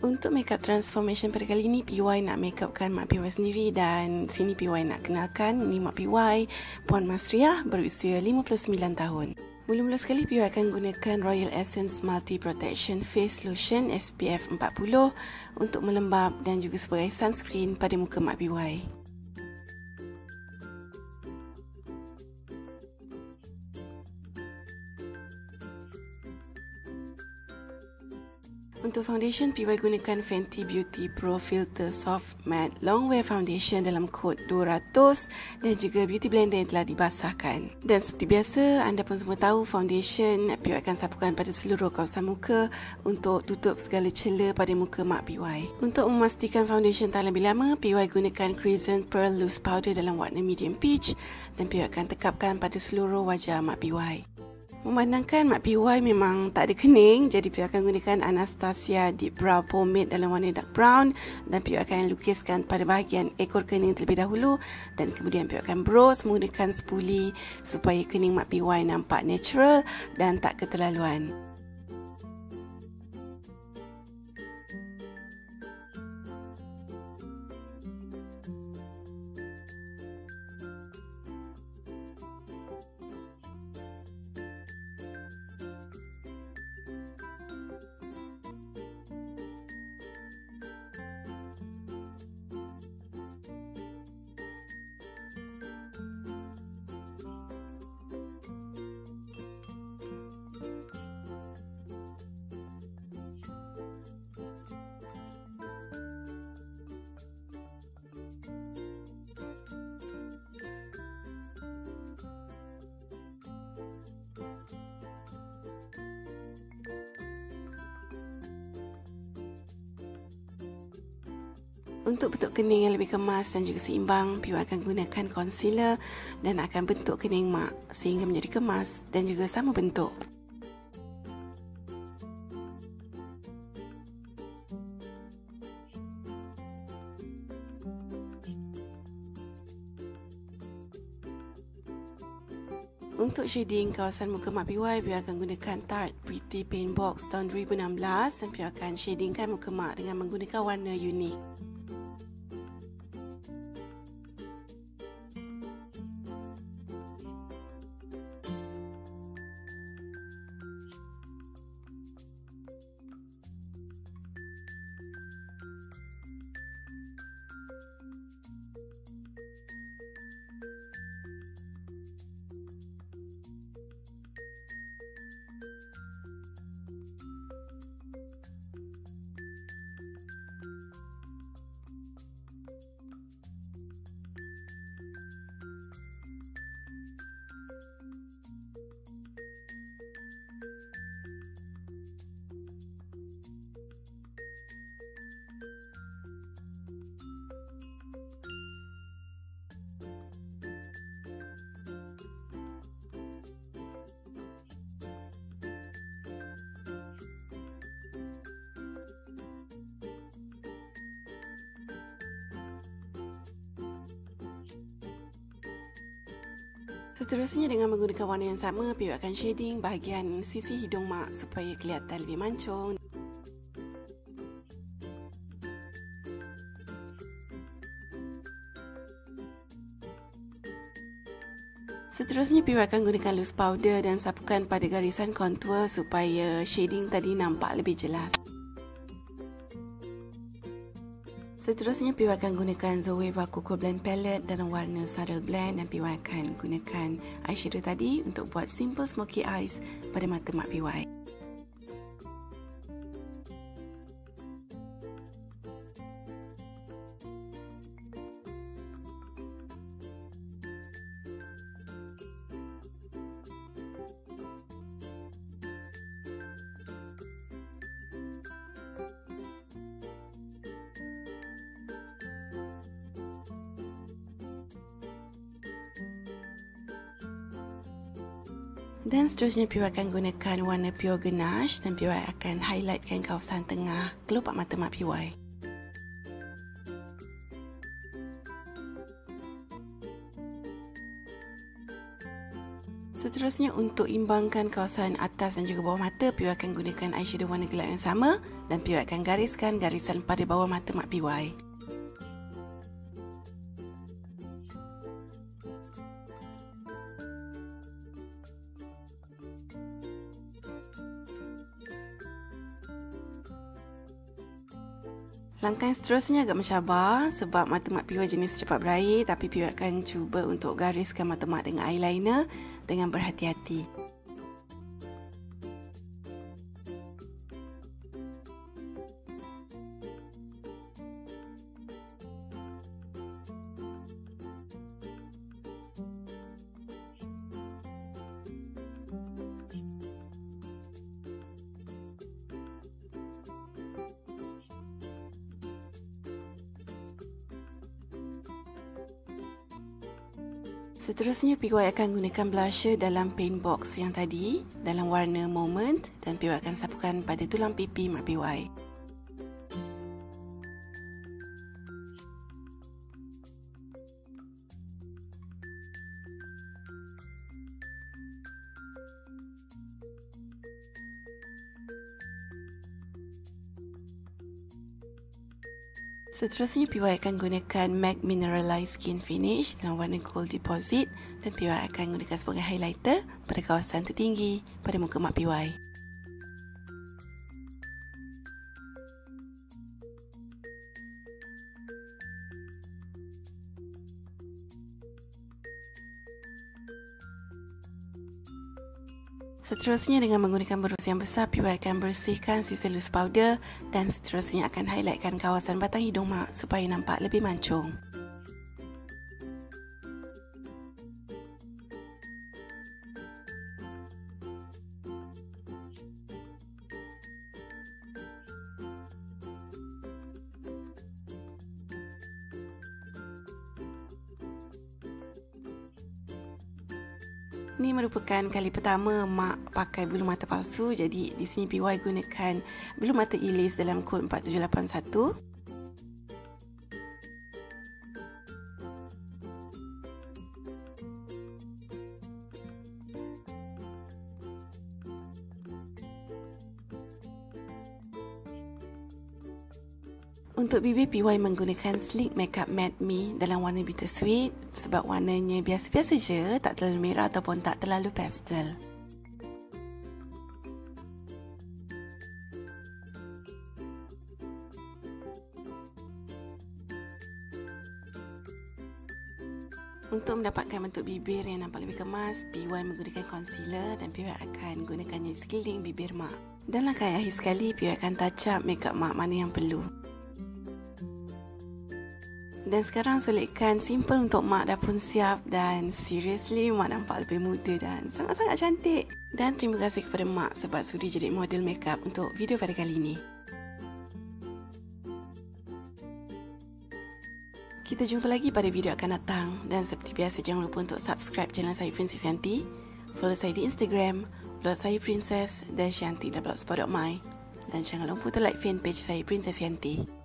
Untuk makeup transformation pada kali ini, PY nak makeupkan mak PY sendiri dan sini PY nak kenalkan ini mak PY, Puan Masriah berusia 59 tahun. Mula-mula sekali PY akan gunakan Royal Essence Multi Protection Face Lotion SPF 40 untuk melembab dan juga sebagai sunscreen pada muka mak PY. Untuk foundation, PY gunakan Fenty Beauty Pro Filter Soft Matte Long Wear Foundation dalam kod 200 dan juga beauty blender yang telah dibasahkan. Dan seperti biasa, anda pun semua tahu foundation PY akan sapukan pada seluruh kawasan muka untuk tutup segala celah pada muka mak PY. Untuk memastikan foundation tahan lebih lama, PY gunakan Crescent Pearl Loose Powder dalam warna medium peach dan PY akan tekapkan pada seluruh wajah mak PY. Memandangkan mak PY memang tak ada kening, jadi PY akan gunakan Anastasia Deep Brow Pomade dalam warna dark brown dan PY akan lukiskan pada bahagian ekor kening terlebih dahulu dan kemudian PY akan bros menggunakan spoolie supaya kening mak PY nampak natural dan tak keterlaluan. Untuk bentuk kening yang lebih kemas dan juga seimbang, PY akan gunakan concealer dan akan bentuk kening mak sehingga menjadi kemas dan juga sama bentuk. Untuk shading kawasan muka mak PY akan gunakan Tarte Pretty Paint Box tahun 2016 dan PY akan shadingkan muka mak dengan menggunakan warna unik. Seterusnya dengan menggunakan warna yang sama, PY akan shading bahagian sisi hidung mak supaya kelihatan lebih mancung. Seterusnya PY akan gunakan loose powder dan sapukan pada garisan contour supaya shading tadi nampak lebih jelas. Seterusnya PY akan gunakan Zoeva Cocoa Blend Palette dalam warna Saddle Blend dan PY akan gunakan eyeshadow tadi untuk buat simple smoky eyes pada mata mak PY. Dan seterusnya PY akan gunakan warna Pure Ganache dan PY akan highlightkan kawasan tengah kelopak mata mak PY. Seterusnya, untuk imbangkan kawasan atas dan juga bawah mata, PY akan gunakan eyeshadow warna gelap yang sama dan PY akan gariskan garisan pada bawah mata mak PY. Langkah yang seterusnya agak mencabar sebab mata mak PY jenis cepat berair, tapi PY akan cuba untuk gariskan mata mak dengan eyeliner dengan berhati-hati. Seterusnya, PY akan gunakan blusher dalam paint box yang tadi dalam warna Moment dan PY akan sapukan pada tulang pipi mak PY. Seterusnya, PY akan gunakan MAC Mineralized Skin Finish dalam warna Gold Deposit dan PY akan gunakan sebagai highlighter pada kawasan tertinggi pada muka mak PY. Seterusnya, dengan menggunakan berus yang besar, PY akan bersihkan sisa loose powder dan seterusnya akan highlightkan kawasan batang hidung mak supaya nampak lebih mancung. Ini merupakan kali pertama mak pakai bulu mata palsu, jadi di sini PY gunakan bulu mata ilis dalam kod 4781. Untuk bibir, PY menggunakan Sleek Makeup Matte Me dalam warna Bittersweet sebab warnanya biasa-biasa je, tak terlalu merah ataupun tak terlalu pastel. Untuk mendapatkan bentuk bibir yang nampak lebih kemas, PY menggunakan concealer dan PY akan gunakannya di sekeliling bibir mak. Dan langkah yang akhir sekali, PY akan touch up makeup mak mana yang perlu. Dan sekarang sulitkan simple untuk mak dah pun siap dan seriously mak nampak lebih muda dan sangat-sangat cantik. Dan terima kasih kepada mak sebab sudi jadi model makeup untuk video pada kali ini. Kita jumpa lagi pada video akan datang dan seperti biasa jangan lupa untuk subscribe channel saya Princess Yanti, follow saya di Instagram, blog saya Princess dan Shanti dan blogspot.my, dan jangan lupa untuk like fanpage saya Princess Yanti.